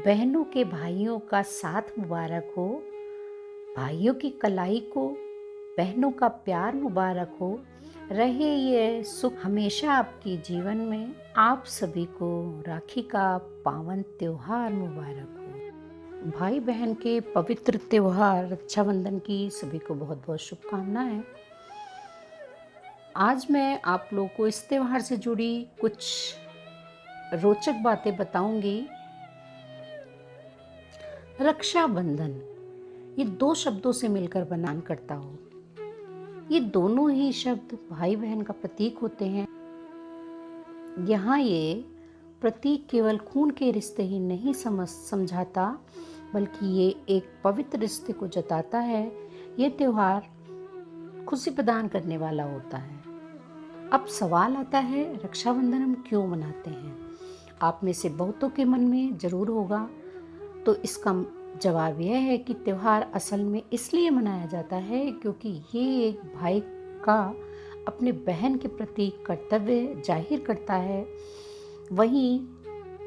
बहनों के भाइयों का साथ मुबारक हो, भाइयों की कलाई को बहनों का प्यार मुबारक हो। रहे ये सुख हमेशा आपके जीवन में। आप सभी को राखी का पावन त्योहार मुबारक हो। भाई बहन के पवित्र त्योहार रक्षाबंधन की सभी को बहुत बहुत शुभकामनाएं। आज मैं आप लोगों को इस त्योहार से जुड़ी कुछ रोचक बातें बताऊंगी। रक्षाबंधन ये दो शब्दों से मिलकर बनान करता हो। ये दोनों ही शब्द भाई बहन का प्रतीक होते हैं। यहाँ ये प्रतीक केवल खून के रिश्ते ही नहीं समझाता, बल्कि ये एक पवित्र रिश्ते को जताता है। ये त्योहार खुशी प्रदान करने वाला होता है। अब सवाल आता है, रक्षाबंधन हम क्यों मनाते हैं? आप में से बहुतों के मन में जरूर होगा। तो इसका जवाब यह है कि त्योहार असल में इसलिए मनाया जाता है क्योंकि ये एक भाई का अपने बहन के प्रति कर्तव्य जाहिर करता है। वहीं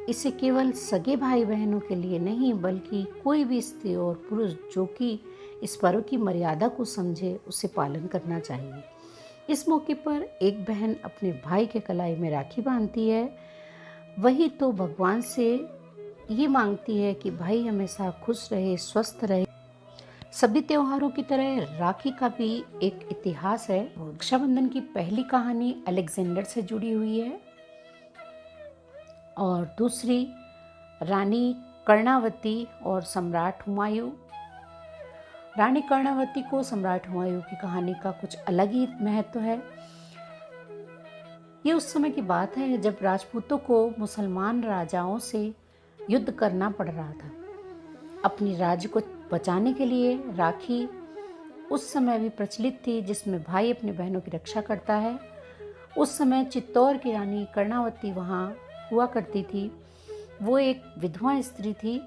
इसे केवल सगे भाई बहनों के लिए नहीं, बल्कि कोई भी स्त्री और पुरुष जो कि इस पर्व की मर्यादा को समझे, उसे पालन करना चाहिए। इस मौके पर एक बहन अपने भाई के कलाई में राखी बांधती है। वही तो भगवान से ये मांगती है कि भाई हमेशा खुश रहे, स्वस्थ रहे। सभी त्योहारों की तरह राखी का भी एक इतिहास है। रक्षाबंधन की पहली कहानी अलेक्जेंडर से जुड़ी हुई है और दूसरी रानी कर्णावती और सम्राट हुमायूं। रानी कर्णावती को सम्राट हुमायूं की कहानी का कुछ अलग ही महत्व है। ये उस समय की बात है जब राजपूतों को मुसलमान राजाओं से युद्ध करना पड़ रहा था। अपनी राज्य को बचाने के लिए राखी उस समय भी प्रचलित थी, जिसमें भाई अपनी बहनों की रक्षा करता है। उस समय चित्तौड़ की रानी कर्णावती वहाँ हुआ करती थी। वो एक विधवा स्त्री थी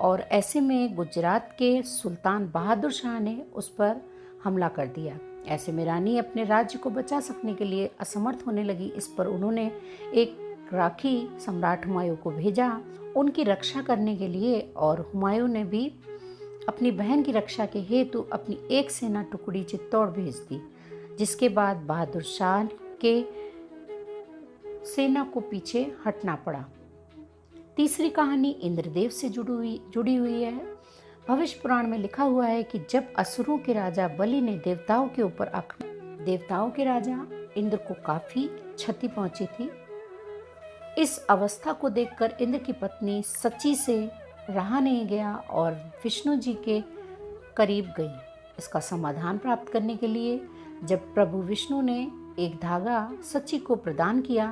और ऐसे में गुजरात के सुल्तान बहादुर शाह ने उस पर हमला कर दिया। ऐसे में रानी अपने राज्य को बचा सकने के लिए असमर्थ होने लगी। इस पर उन्होंने एक राखी सम्राट हुमायूं को भेजा उनकी रक्षा करने के लिए, और हुमायूं ने भी अपनी बहन की रक्षा के हेतु अपनी एक सेना टुकड़ी चित्तौड़ भेज दी, जिसके बाद बहादुर शाह के सेना को पीछे हटना पड़ा। तीसरी कहानी इंद्रदेव से जुड़ी हुई है। भविष्य पुराण में लिखा हुआ है कि जब असुरों के राजा बलि ने देवताओं के ऊपर देवताओं के राजा इंद्र को काफी क्षति पहुंची थी। इस अवस्था को देखकर इंद्र की पत्नी सची से रहा नहीं गया और विष्णु जी के करीब गई। इसका समाधान प्राप्त करने के लिए जब प्रभु विष्णु ने एक धागा सची को प्रदान किया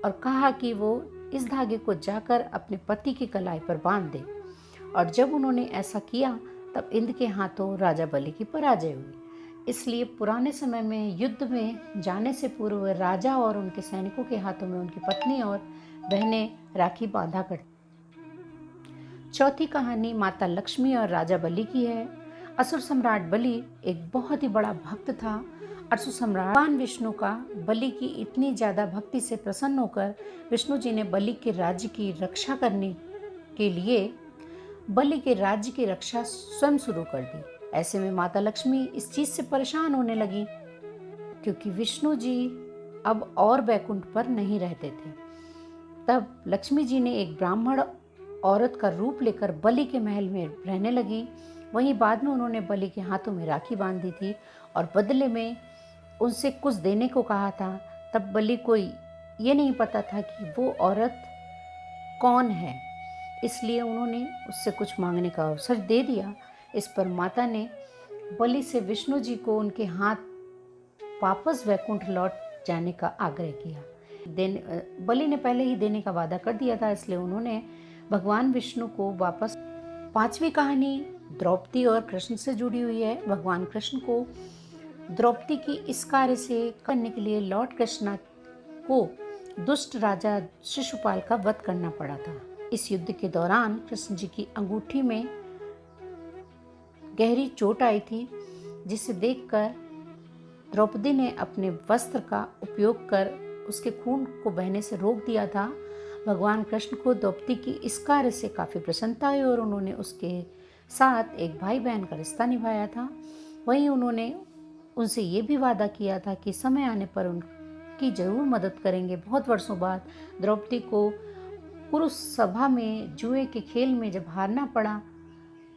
और कहा कि वो इस धागे को जाकर अपने पति की कलाई पर बांध दे, और जब उन्होंने ऐसा किया तब इंद्र के हाथों राजा बलि की पराजय हुई। इसलिए पुराने समय में युद्ध में जाने से पूर्व राजा और उनके सैनिकों के हाथों में उनकी पत्नी और बहनें राखी बांधा करती। चौथी कहानी माता लक्ष्मी और राजा बलि की है। असुर सम्राट बलि एक बहुत ही बड़ा भक्त था। असुर सम्राट भगवान विष्णु का बलि की इतनी ज्यादा भक्ति से प्रसन्न होकर विष्णु जी ने बलि के राज्य की रक्षा करने के लिए बलि के राज्य की रक्षा स्वयं शुरू कर दी। ऐसे में माता लक्ष्मी इस चीज से परेशान होने लगी क्योंकि विष्णु जी अब और बैकुंठ पर नहीं रहते थे। तब लक्ष्मी जी ने एक ब्राह्मण औरत का रूप लेकर बलि के महल में रहने लगी। वहीं बाद में उन्होंने बलि के हाथों में राखी बांधी थी और बदले में उनसे कुछ देने को कहा था। तब बलि को ये नहीं पता था कि वो औरत कौन है, इसलिए उन्होंने उससे कुछ मांगने का अवसर दे दिया। इस पर माता ने बलि से विष्णु जी को उनके हाथ वापस वैकुंठ लौट जाने का आग्रह किया। बलि ने पहले ही देने का वादा कर दिया था, इसलिए उन्होंने भगवान विष्णु को वापस। पांचवी कहानी द्रौपदी और कृष्ण से जुड़ी हुई है। भगवान कृष्ण को द्रौपदी की इस कार्य से करने के लिए लॉर्ड कृष्ण को दुष्ट राजा शिशुपाल का वध करना पड़ा था। इस युद्ध के दौरान कृष्ण जी की अंगूठी में गहरी चोट आई थी, जिसे देखकर द्रौपदी ने अपने वस्त्र का उपयोग कर उसके खून को बहने से रोक दिया था। भगवान कृष्ण को द्रौपदी की इस कार्य से काफ़ी प्रसन्नता हुई और उन्होंने उसके साथ एक भाई बहन का रिश्ता निभाया था। वहीं उन्होंने उनसे ये भी वादा किया था कि समय आने पर उनकी जरूर मदद करेंगे। बहुत वर्षों बाद द्रौपदी को कुरुस सभा में जुए के खेल में जब हारना पड़ा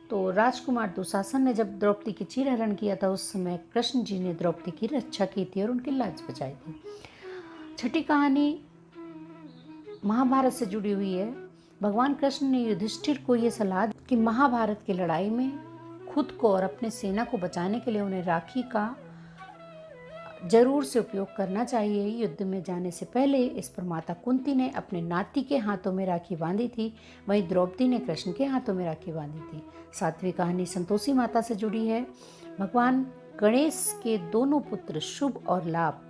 तो राजकुमार दुशासन ने जब द्रौपदी की चीरहरण किया था, उस समय कृष्ण जी ने द्रौपदी की रक्षा की थी और उनकी लाज बचाई थी। छठी कहानी महाभारत से जुड़ी हुई है। भगवान कृष्ण ने युधिष्ठिर को ये सलाह दी कि महाभारत की लड़ाई में खुद को और अपने सेना को बचाने के लिए उन्हें राखी का जरूर से उपयोग करना चाहिए। युद्ध में जाने से पहले इस पर माता कुंती ने अपने नाती के हाथों में राखी बांधी थी, वहीं द्रौपदी ने कृष्ण के हाथों में राखी बांधी थी। सातवीं कहानी संतोषी माता से जुड़ी है। भगवान गणेश के दोनों पुत्र शुभ और लाभ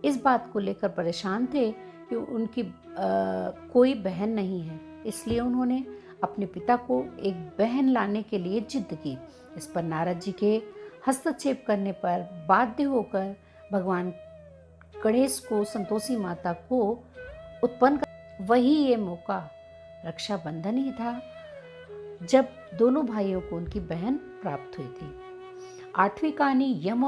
इस बात को लेकर परेशान थे कि उनकी कोई बहन नहीं है, इसलिए उन्होंने अपने पिता को एक बहन लाने के लिए जिद की। इस पर नारद जी के हस्तक्षेप करने पर बाध्य होकर भगवान गणेश को संतोषी माता को उत्पन्न कर, वही ये मौका रक्षाबंधन ही था जब दोनों भाइयों को उनकी बहन प्राप्त हुई थी। आठवीं कहानी यम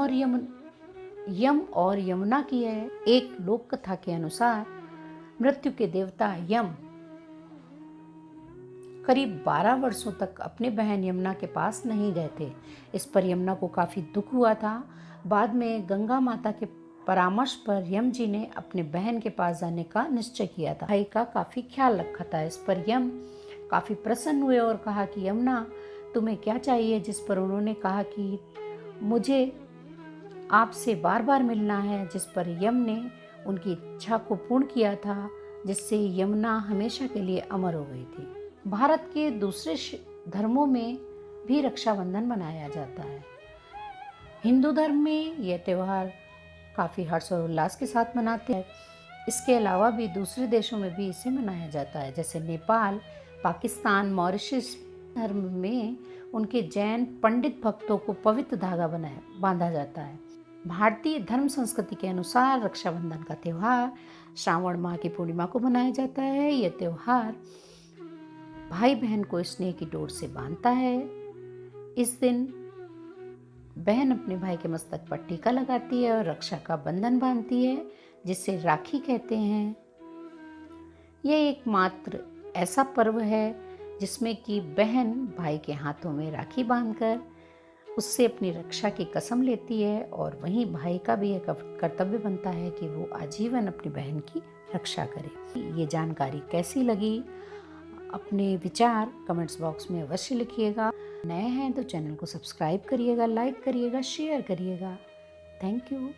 और यमुना की है। एक लोक कथा के अनुसार मृत्यु के देवता यम करीब 12 वर्षों तक अपने बहन यमुना के पास नहीं गए थे। इस पर यमुना को काफ़ी दुख हुआ था। बाद में गंगा माता के परामर्श पर यम जी ने अपने बहन के पास जाने का निश्चय किया था। भाई का काफ़ी ख्याल रखा था। इस पर यम काफ़ी प्रसन्न हुए और कहा कि यमुना तुम्हें क्या चाहिए, जिस पर उन्होंने कहा कि मुझे आपसे बार बार मिलना है, जिस पर यम ने उनकी इच्छा को पूर्ण किया था, जिससे यमुना हमेशा के लिए अमर हो गई थी। भारत के दूसरे धर्मों में भी रक्षाबंधन मनाया जाता है। हिंदू धर्म में यह त्यौहार काफ़ी हर्ष और उल्लास के साथ मनाते हैं। इसके अलावा भी दूसरे देशों में भी इसे मनाया जाता है, जैसे नेपाल, पाकिस्तान, मॉरिशस धर्म में उनके जैन पंडित भक्तों को पवित्र धागा बांधा जाता है। भारतीय धर्म संस्कृति के अनुसार रक्षाबंधन का त्यौहार श्रावण माह की पूर्णिमा को मनाया जाता है। यह त्यौहार भाई बहन को स्नेह की डोर से बांधता है। इस दिन बहन अपने भाई के मस्तक पर टीका लगाती है और रक्षा का बंधन बांधती है, जिसे राखी कहते हैं। यह एकमात्र ऐसा पर्व है जिसमें कि बहन भाई के हाथों में राखी बांधकर उससे अपनी रक्षा की कसम लेती है और वहीं भाई का भी एक कर्तव्य बनता है कि वो आजीवन अपनी बहन की रक्षा करे। ये जानकारी कैसी लगी, अपने विचार कमेंट्स बॉक्स में अवश्य लिखिएगा। नए हैं तो चैनल को सब्सक्राइब करिएगा, लाइक करिएगा, शेयर करिएगा। Thank you.